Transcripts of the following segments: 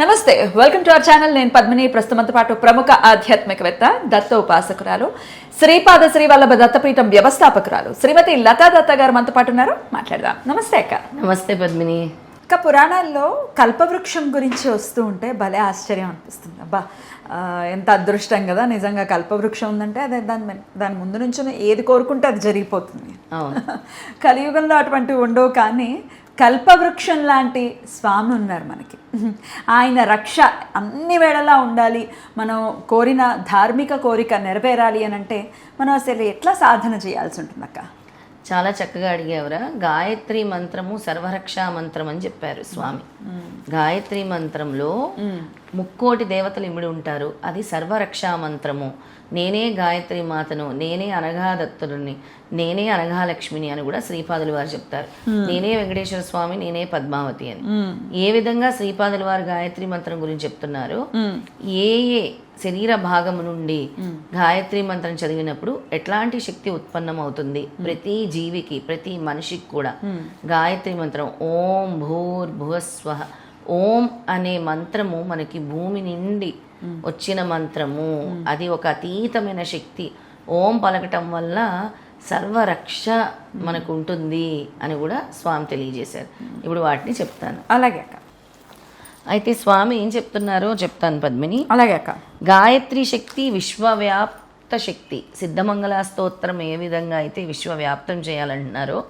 నమస్తే, welcome to our channel. నేను పద్మిని. ప్రస్తుతంతో పాటు ప్రముఖ ఆధ్యాత్మికవేత్త, దత్త ఉపాసకురాలు, శ్రీపాద శ్రీవల్లభ దత్తపీఠం వ్యవస్థాపకురాలు శ్రీమతి లతా దత్త గారు మనతో పాటు ఉన్నారు. మాట్లాడదాం. నమస్తే అక్క. నమస్తే పద్మిని. అక్క, పురాణాల్లో కల్పవృక్షం గురించి వస్తూ ఉంటే భలే ఆశ్చర్యం అనిపిస్తుంది. అబ్బా, ఎంత అదృష్టం కదా నిజంగా కల్పవృక్షం ఉందంటే. అదే దాని ముందు నుంచి ఏది కోరుకుంటే అది జరిగిపోతుంది. కలియుగంలో అటువంటివి ఉండవు, కానీ కల్పవృక్షం లాంటి స్వామి ఉన్నారు మనకి. ఆయన రక్ష అన్ని వేళలా ఉండాలి. మనం కోరిన ధార్మిక కోరిక నెరవేరాలి అని అంటే మనం అసలు ఎట్లా సాధన చేయాల్సి ఉంటుంది అక్క? చాలా చక్కగా అడిగేవరా. గాయత్రి మంత్రము సర్వరక్షా మంత్రం అని చెప్పారు స్వామి. గాయత్రి మంత్రంలో ముక్కోటి దేవతలు ఇమిడి ఉంటారు. అది సర్వరక్షా మంత్రము. నేనే గాయత్రి మాతను, నేనే అనఘాదత్తుడిని, నేనే అనఘాలక్ష్మిని అని కూడా శ్రీపాదులు వారు చెప్తారు. నేనే వెంకటేశ్వర స్వామి, నేనే పద్మావతి అని. ఏ విధంగా శ్రీపాదులు వారు గాయత్రి మంత్రం గురించి చెప్తున్నారు, ఏ శరీర భాగము నుండి గాయత్రి మంత్రం చదివినప్పుడు ఎట్లాంటి శక్తి ఉత్పన్నం అవుతుంది, ప్రతి జీవికి, ప్రతి మనిషికి కూడా గాయత్రి మంత్రం ఓం భూర్భువస్వః, ఓం అనే మంత్రము మనకి భూమి నుండి వచ్చిన మంత్రము. అది ఒక అతీతమైన శక్తి. ఓం పలకటం వల్ల సర్వరక్ష మనకు ఉంటుంది అని కూడా స్వామి తెలియజేశారు. ఇప్పుడు వాటిని చెప్తాను. అలాగే అక్క. అయితే స్వామి ఏం చెప్తున్నారో చెప్తాను పద్మిని. అలాగే అక్క. గాయత్రి శక్తి విశ్వవ్యాప్త శక్తి. సిద్ధమంగళ స్తోత్రం ఏ విధంగా అయితే విశ్వవ్యాప్తం చేయాలంటున్నారో,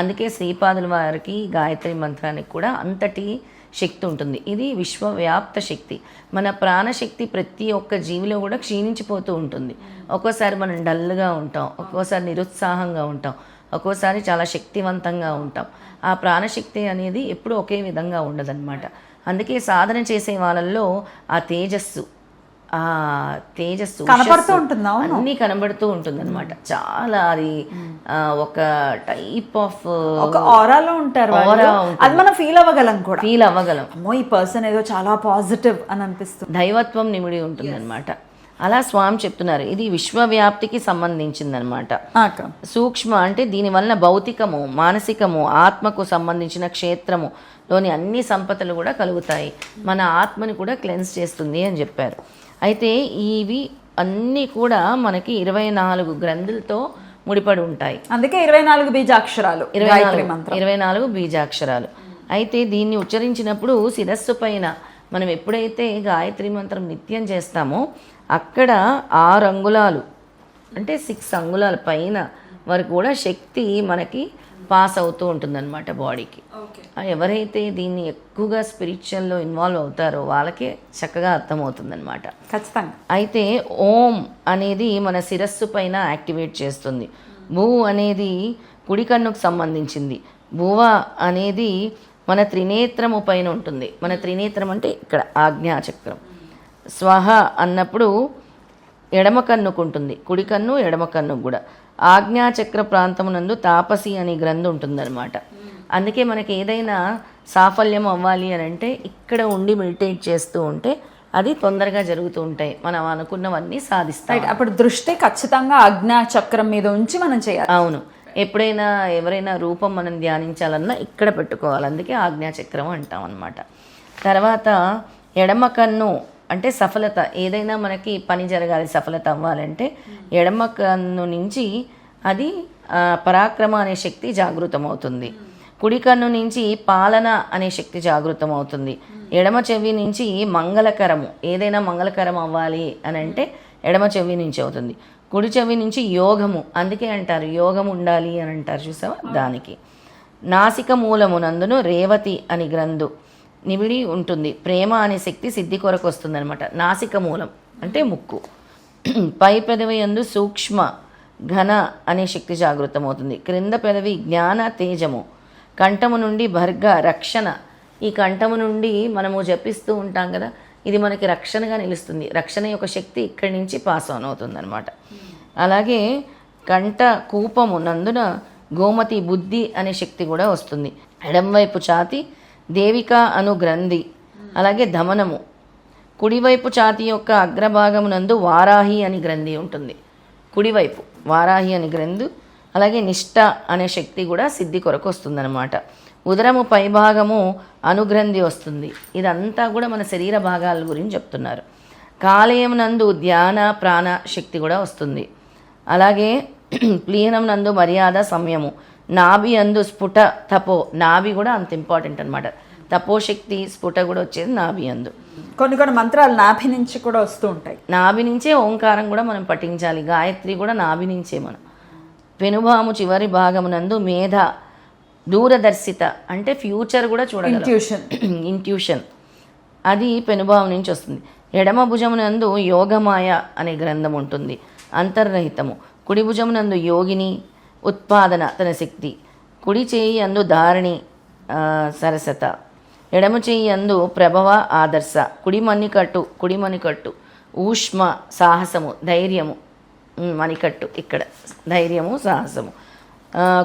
అందుకే శ్రీపాదుల వారికి గాయత్రి మంత్రానికి కూడా అంతటి శక్తి ఉంటుంది. ఇది విశ్వవ్యాప్త శక్తి. మన ప్రాణశక్తి ప్రతి ఒక్క జీవిలో కూడా క్షీణించిపోతూ ఉంటుంది. ఒక్కోసారి మనం డల్గా ఉంటాం, ఒక్కోసారి నిరుత్సాహంగా ఉంటాం, ఒక్కోసారి చాలా శక్తివంతంగా ఉంటాం. ఆ ప్రాణశక్తి అనేది ఎప్పుడూ ఒకే విధంగా ఉండదన్నమాట. అందుకే సాధన చేసే వాళ్ళల్లో ఆ తేజస్సు కనబడుతూ ఉంటుంది, అన్నీ కనబడుతూ ఉంటుంది అనమాట. చాలా అది ఒక టైప్ ఆఫ్ ఆరాలో ఉంటారు. అది మనం ఫీల్ అవ్వగలం. ఈ పర్సన్ ఏదో చాలా పాజిటివ్ అని అనిపిస్తుంది. దైవత్వం నిమిడి ఉంటుంది అనమాట. అలా స్వామి చెప్తున్నారు. ఇది విశ్వవ్యాప్తికి సంబంధించిందనమాట. సూక్ష్మ అంటే దీనివల్ల భౌతికము, మానసికము, ఆత్మకు సంబంధించిన క్షేత్రము లోని అన్ని సంపదలు కూడా కలుగుతాయి. మన ఆత్మని కూడా క్లెన్స్ చేస్తుంది అని చెప్పారు. అయితే ఇవి అన్నీ కూడా మనకి 24 గ్రంథులతో ముడిపడి ఉంటాయి. అందుకే 24 బీజాక్షరాలు, 24 బీజాక్షరాలు. అయితే దీన్ని ఉచ్చరించినప్పుడు శిరస్సు పైన మనం ఎప్పుడైతే గాయత్రి మంత్రం నిత్యం చేస్తామో అక్కడ 6 అంగుళాలు అంటే 6 అంగుళాల పైన వరకు కూడా శక్తి మనకి పాస్ అవుతూ ఉంటుందన్నమాట బాడీకి. ఎవరైతే దీన్ని ఎక్కువగా స్పిరిచువల్లో ఇన్వాల్వ్ అవుతారో వాళ్ళకే చక్కగా అర్థమవుతుందన్నమాట. ఖచ్చితంగా. అయితే ఓం అనేది మన శిరస్సు పైన యాక్టివేట్ చేస్తుంది. భూ అనేది కుడి కన్నుకు సంబంధించింది. భువ అనేది మన త్రినేత్రము పైన ఉంటుంది. మన త్రినేత్రం అంటే ఇక్కడ ఆజ్ఞాచక్రం. స్వహ అన్నప్పుడు ఎడమ కన్నుకు ఉంటుంది, కుడి కన్ను ఎడమ కన్నుకు కూడా. ఆజ్ఞాచక్ర ప్రాంతమునందు తాపసి అనే గ్రంథి ఉంటుందన్నమాట. అందుకే మనకి ఏదైనా సాఫల్యం అవ్వాలి అని అంటే ఇక్కడ ఉండి మెడిటేట్ చేస్తూ ఉంటే అది తొందరగా జరుగుతూ ఉంటాయి. మనం అనుకున్నవన్నీ సాధిస్తాయి. అప్పుడు దృష్టి ఖచ్చితంగా ఆజ్ఞాచక్రం మీద ఉంచి మనం చేయాలి. అవును. ఎప్పుడైనా ఎవరైనా రూపం మనం ధ్యానించాలన్నా ఇక్కడ పెట్టుకోవాలి. అందుకే ఆజ్ఞాచక్రం అంటాం అన్నమాట. తర్వాత ఎడమ కన్ను అంటే సఫలత. ఏదైనా మనకి పని జరగాలి, సఫలత అవ్వాలంటే ఎడమ కన్ను నుంచి అది పరాక్రమ అనే శక్తి జాగృతం అవుతుంది. కుడి కన్ను నుంచి పాలన అనే శక్తి జాగృతం అవుతుంది. ఎడమ చెవి నుంచి మంగళకరము, ఏదైనా మంగళకరం అవ్వాలి అని అంటే ఎడమ చెవి నుంచి అవుతుంది. కుడి చెవి నుంచి యోగము, అందుకే అంటారు యోగం ఉండాలి అని అంటారు, చూసావా, దానికి. నాసిక మూలము నందును రేవతి అని గ్రంథు నివిడి ఉంటుంది. ప్రేమ అనే శక్తి సిద్ధి కొరకు వస్తుంది అనమాట. నాసిక మూలం అంటే ముక్కు. పై పెదవి యందు సూక్ష్మ ఘన అనే శక్తి జాగృతం అవుతుంది. క్రింద పెదవి జ్ఞాన తేజము. కంఠము నుండి భర్గ రక్షణ. ఈ కంఠము నుండి మనము జపిస్తూ ఉంటాం కదా, ఇది మనకి రక్షణగా నిలుస్తుంది. రక్షణ యొక్క శక్తి ఇక్కడి నుంచి పాస్ ఆన్ అవుతుంది అనమాట. అలాగే కంఠ కూపము నందున గోమతి బుద్ధి అనే శక్తి కూడా వస్తుంది. ఎడంవైపు ఛాతి దేవిక అను గ్రంథి. అలాగే ధమనము. కుడివైపు ఛాతి యొక్క అగ్రభాగమునందు వారాహి అని గ్రంథి ఉంటుంది. కుడివైపు వారాహి అని గ్రంథు. అలాగే నిష్ఠ అనే శక్తి కూడా సిద్ధి కొరకు వస్తుందన్నమాట. ఉదరము పైభాగము అనుగ్రంథి వస్తుంది. ఇదంతా కూడా మన శరీర భాగాల గురించి చెప్తున్నారు. కాలేయం నందు ధ్యాన ప్రాణ శక్తి కూడా వస్తుంది. అలాగే ప్లీనం నందు మర్యాద సమయము, నాభి అందు స్ఫుట తపో, నాభి కూడా అంత ఇంపార్టెంట్ అనమాట. తపోశక్తి స్ఫుట కూడా వచ్చేది నాభి అందు. కొన్ని కొన్ని మంత్రాలు నాభి నుంచి కూడా వస్తూ ఉంటాయి. నాభి నుంచే ఓంకారం కూడా మనం పఠించాలి. గాయత్రి కూడా నాభి నుంచే మనం. పెనుభాము చివరి భాగమునందు మేధ దూరదర్శిత అంటే ఫ్యూచర్ కూడా చూడగలం. ఇంట్యూషన్ అది పెనుభావం నుంచి వస్తుంది. ఎడమ భుజమునందు యోగమాయ అనే గ్రంథం ఉంటుంది, అంతర్రహితము. కుడి భుజమునందు యోగిని ఉత్పాదన తన శక్తి. కుడి చేయి అందు ధారణి సరసత. ఎడమ చేయి అందు ప్రభవ ఆదర్శ. కుడి మణికట్టు ఊష్మ సాహసము ధైర్యము. మణికట్టు ఇక్కడ ధైర్యము సాహసము.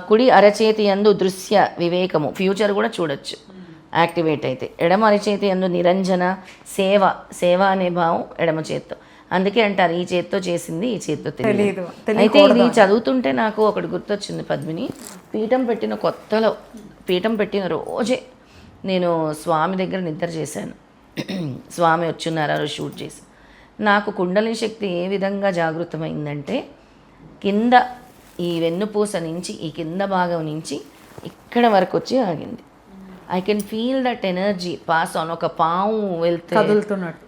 కుడి అరచేతి యందు దృశ్య వివేకము, ఫ్యూచర్ కూడా చూడొచ్చు యాక్టివేట్ అయితే. ఎడమ అరచేతి యందు నిరంజన సేవ అనే భావం ఎడమ చేత్తో. అందుకే అంటారు ఈ చేత్తో చేసింది ఈ చేత్తో తెలియదు. అయితే ఇది చదువుతుంటే నాకు ఒకటి గుర్తొచ్చింది పద్మిని. పీఠం పెట్టిన రోజే నేను స్వామి దగ్గర నిద్ర చేశాను. స్వామి వచ్చున్నారు ఆ రోజు షూట్ చేసి. నాకు కుండలి శక్తి ఏ విధంగా జాగృతమైందంటే కింద ఈ వెన్నుపూస నుంచి ఈ కింద భాగం నుంచి ఇక్కడ వరకు వచ్చి ఆగింది. I can feel that energy pass on. ఒక పాము వెళ్తే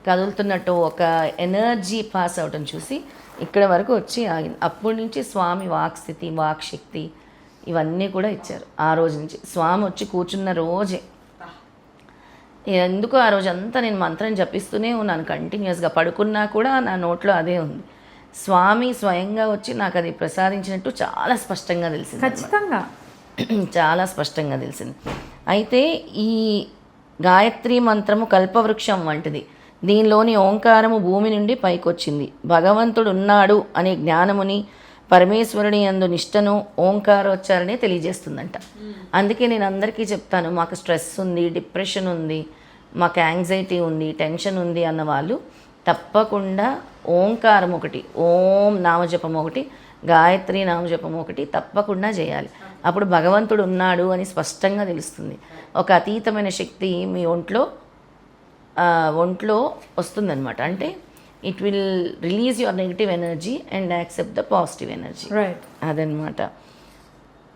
కదులుతున్నట్టు ఒక ఎనర్జీ పాస్ అవటం చూసి ఇక్కడ వరకు వచ్చి ఆగింది. అప్పటి నుంచి స్వామి వాక్స్థితి వాక్శక్తి ఇవన్నీ కూడా ఇచ్చారు. ఆ రోజు నుంచి స్వామి వచ్చి కూర్చున్న రోజే. ఎందుకు ఆ రోజంతా నేను మంత్రం జపిస్తూనే ఉన్నాను కంటిన్యూస్గా. పడుకున్నా కూడా నా నోట్లో అదే ఉంది. స్వామి స్వయంగా వచ్చి నాకు అది ప్రసాదించినట్టు చాలా స్పష్టంగా తెలిసింది. ఖచ్చితంగా చాలా స్పష్టంగా తెలిసింది. అయితే ఈ గాయత్రి మంత్రము కల్పవృక్షం వంటిది. దీనిలోని ఓంకారము భూమి నుండి పైకొచ్చింది. భగవంతుడు ఉన్నాడు అనే జ్ఞానముని, పరమేశ్వరుని యందు నిష్టను ఓంకారోచ్చారణే తెలియజేస్తుందంట. అందుకే నేను అందరికీ చెప్తాను, మాకు స్ట్రెస్ ఉంది, డిప్రెషన్ ఉంది, మాకు యాంగ్జైటీ ఉంది, టెన్షన్ ఉంది అన్న వాళ్ళు తప్పకుండా ఓంకారం ఒకటి, ఓం నామజపం ఒకటి, గాయత్రి నామజపం ఒకటి తప్పకుండా చేయాలి. అప్పుడు భగవంతుడు ఉన్నాడు అని స్పష్టంగా తెలుస్తుంది. ఒక అతీతమైన శక్తి మీ ఒంట్లో వస్తుందన్నమాట. అంటే it will release your negative energy and accept the positive energy. అదనమాట.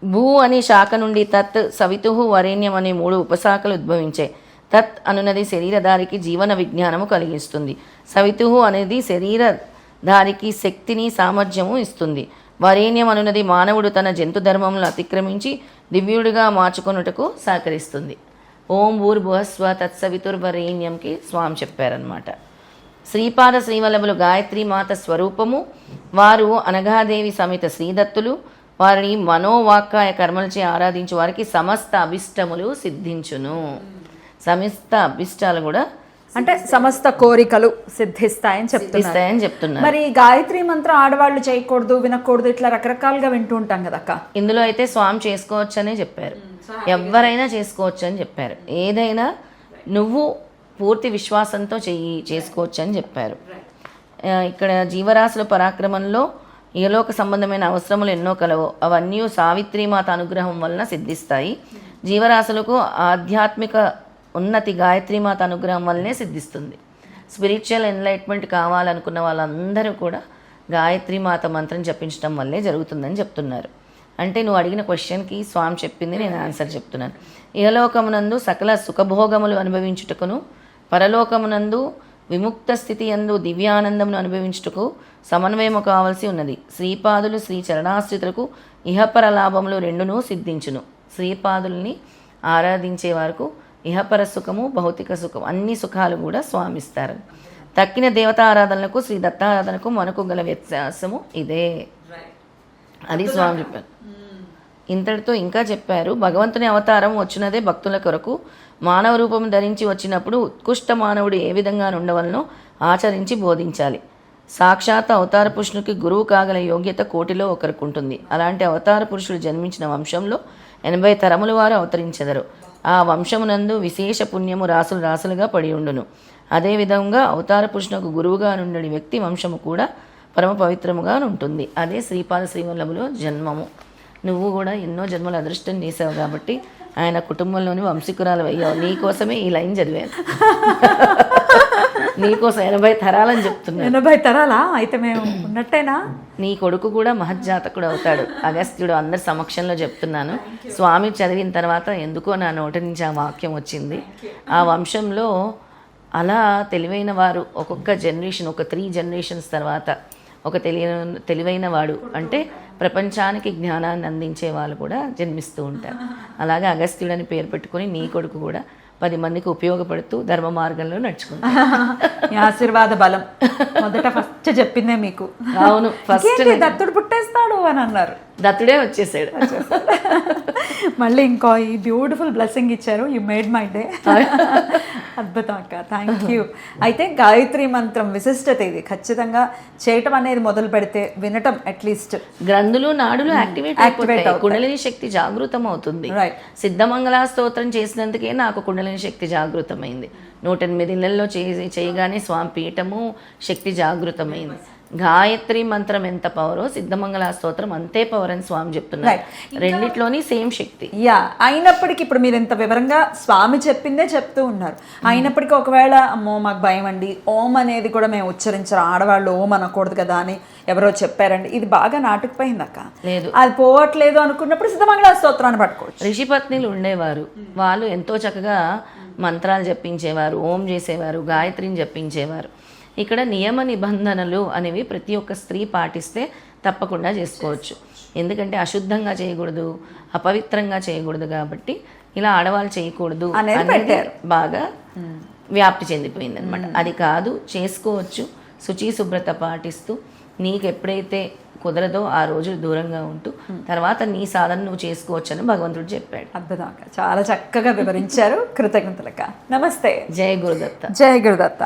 భూ అనే శాఖ నుండి తత్, సవితుః, వరేణ్యం అనే 3 ఉపశాఖలు ఉద్భవించాయి. తత్ అనున్నది శరీరధారికి జీవన విజ్ఞానము కలిగిస్తుంది. సవితుః అనేది శరీరధారికి శక్తిని సామర్థ్యము ఇస్తుంది. వరేణ్యం అనున్నది మానవుడు తన జంతు ధర్మములను అతిక్రమించి దివ్యుడిగా మార్చుకొనుటకు సహకరిస్తుంది. ఓం భూర్భువస్వ తత్సవితుర్వరేణ్యంకి స్వామి చెప్పారనమాట. శ్రీపాద శ్రీవల్లభులు గాయత్రి మాత స్వరూపము. వారు అనఘాదేవి సమేత శ్రీదత్తులు. వారిని మనోవాక్కాయ కర్మలచే ఆరాధించు వారికి సమస్త అభిష్టములు సిద్ధించును. సమస్త అభిష్టాలు కూడా అంటే సమస్త కోరికలు సిద్ధిస్తాయని చెప్తున్నారు. మరి గాయత్రి మంత్రం ఆడవాళ్ళు చేయకూడదు, వినకూడదు, ఇట్లా రకరకాలుగా వింటూ ఉంటాం కదా అక్క. ఇందులో అయితే స్వామి చేసుకోవచ్చు అనే చెప్పారు. ఎవరైనా చేసుకోవచ్చు అని చెప్పారు. ఏదైనా నువ్వు పూర్తి విశ్వాసంతో చేసుకోవచ్చు అని చెప్పారు. ఇక్కడ జీవరాశుల పరాక్రమంలో ఏలోక సంబంధమైన అవసరములు ఎన్నో కలవు. అవన్నీ సావిత్రీమాత అనుగ్రహం వలన సిద్ధిస్తాయి. జీవరాశులకు ఆధ్యాత్మిక ఉన్నతి గాయత్రీమాత అనుగ్రహం వల్లనే సిద్ధిస్తుంది. స్పిరిచువల్ ఎన్లైట్మెంట్ కావాలనుకున్న వాళ్ళందరూ కూడా గాయత్రీమాత మంత్రం జపించడం వల్లే జరుగుతుందని చెప్తున్నారు. అంటే నువ్వు అడిగిన క్వశ్చన్కి స్వామి చెప్పింది నేను ఆన్సర్ చెప్తున్నాను. ఇహలోకమునందు సకల సుఖభోగములు అనుభవించుటకును, పరలోకమునందు విముక్త స్థితి యందు దివ్యానందమును అనుభవించుటకు సమన్వయము కావలసి ఉన్నది. శ్రీపాదులు శ్రీ చరణాశ్రితులకు ఇహపర లాభములు రెండునూ సిద్ధించును. శ్రీపాదుల్ని ఆరాధించే వరకు ఇహపర సుఖము, భౌతిక సుఖం అన్ని సుఖాలు కూడా స్వామిస్తారు. తక్కిన దేవతారాధనలకు శ్రీ దత్తారాధనకు మనకు గల వ్యత్యాసము ఇదే. అది స్వామి చెప్పారు. ఇంతటితో ఇంకా చెప్పారు, భగవంతుని అవతారం వచ్చినదే భక్తుల కొరకు. మానవ రూపం ధరించి వచ్చినప్పుడు ఉత్కృష్ట మానవుడు ఏ విధంగా ఉండవలనో ఆచరించి బోధించాలి. సాక్షాత్ అవతార పురుషునికి గురువు కాగల యోగ్యత కోటిలో ఒకరికి ఉంటుంది. అలాంటి అవతార పురుషుడు జన్మించిన వంశంలో 80 తరముల వారు అవతరించెదరు. ఆ వంశమునందు విశేష పుణ్యము రాసులు రాసులుగా పడి ఉండును. అదేవిధంగా అవతార పురుషునకు గురువుగా నుండి వ్యక్తి వంశము కూడా పరమ పవిత్రముగా ఉంటుంది. అదే శ్రీపాద శ్రీవల్లభులో జన్మము. నువ్వు కూడా ఎన్నో జన్మల అదృష్టం చేసావు కాబట్టి ఆయన కుటుంబంలోని వంశీకురాలు అయ్యావు, నీకోసమే ఈ లైన్ చదివాను. నీకోసం 80 తరాలని చెప్తున్నాను. 80 తరాలా? అయితే మేము ఉన్నట్టేనా? నీ కొడుకు కూడా మహజ్జాతకుడు అవుతాడు, అగస్త్యుడు. అందరి సమక్షంలో చెప్తున్నాను. స్వామి చదివిన తర్వాత ఎందుకో నా నోటి నుంచి ఆ వాక్యం వచ్చింది. ఆ వంశంలో అలా తెలివైన వారు ఒక్కొక్క జనరేషన్, ఒక 3 జనరేషన్స్ తర్వాత ఒక తెలివైన వాడు అంటే ప్రపంచానికి జ్ఞానాన్ని అందించే వాళ్ళు కూడా జన్మిస్తూ ఉంటారు. అలాగే అగస్త్యుడని పేరు పెట్టుకొని నీ కొడుకు కూడా 10 మందికి ఉపయోగపడుతూ ధర్మ మార్గంలో నడుచుకుంటారు. మీ ఆశీర్వాద బలం మొదట ఫస్ట్ చెప్పిందే మీకు. అవును, ఫస్ట్ దత్తుడు పుట్టేస్తాడు అని అన్నారు. దత్తుడే వచ్చేసాడు. మళ్ళీ ఇంకో ఈ బ్యూటిఫుల్ బ్లెస్సింగ్ ఇచ్చారు. You made my day. అద్భుతం అక్క, థ్యాంక్ యూ. అయితే గాయత్రి మంత్రం విశిష్టత ఇది. ఖచ్చితంగా చేయటం అనేది మొదలు పెడితే వినటం అట్లీస్ట్ గ్రంథులు నాడులు యాక్టివేట్ అయిపోతాయి, కుండలిని శక్తి జాగృతం అవుతుంది. సిద్ధమంగళ స్తోత్రం చేసినందుకే నాకు కుండలిని శక్తి జాగృతమైంది. 108 ఇళ్లలో చేయగానే స్వామి పీఠము శక్తి జాగృతమైంది. గాయత్రి మంత్రం ఎంత పవరో సిద్ధమంగళ స్తోత్రం అంతే పవర్ అని స్వామి చెప్తున్నారు. రెండిట్లోని సేమ్ శక్తి. యా, అయినప్పటికీ ఇప్పుడు మీరు ఇంత వివరంగా స్వామి చెప్పిందే చెప్తూ ఉన్నారు. అయినప్పటికీ ఒకవేళ అమ్మో మాకు భయం అండి, ఓం అనేది కూడా మేము ఉచ్చరించరు, ఆడవాళ్ళు ఓం అనకూడదు కదా అని ఎవరో చెప్పారండి, ఇది బాగా నాటుకుపోయింది అక్క. లేదు, అది పోవట్లేదు అనుకున్నప్పుడు సిద్ధమంగళ స్తోత్రాన్ని పట్టుకోవచ్చు. ఋషిపత్నిలు ఉండేవారు, వాళ్ళు ఎంతో చక్కగా మంత్రాలు జపించేవారు, ఓం చేసేవారు, గాయత్రిని జపించేవారు. ఇక్కడ నియమ నిబంధనలు అనేవి ప్రతి ఒక్క స్త్రీ పాటిస్తే తప్పకుండా చేసుకోవచ్చు. ఎందుకంటే అశుద్ధంగా చేయకూడదు, అపవిత్రంగా చేయకూడదు, కాబట్టి ఇలా ఆడవాళ్ళు చేయకూడదు అనేది బాగా వ్యాప్తి చెందిపోయింది అనమాట. అది కాదు, చేసుకోవచ్చు. శుచి శుభ్రత పాటిస్తూ నీకు ఎప్పుడైతే కుదరదో ఆ రోజు దూరంగా ఉంటూ తర్వాత నీ సాధన నువ్వు చేసుకోవచ్చు అని భగవంతుడు చెప్పాడు. అద్భుతం అక్క, చాలా చక్కగా వివరించారు. కృతజ్ఞతలక్క. నమస్తే. జయ గురుదత్త. జయ గురుదత్త.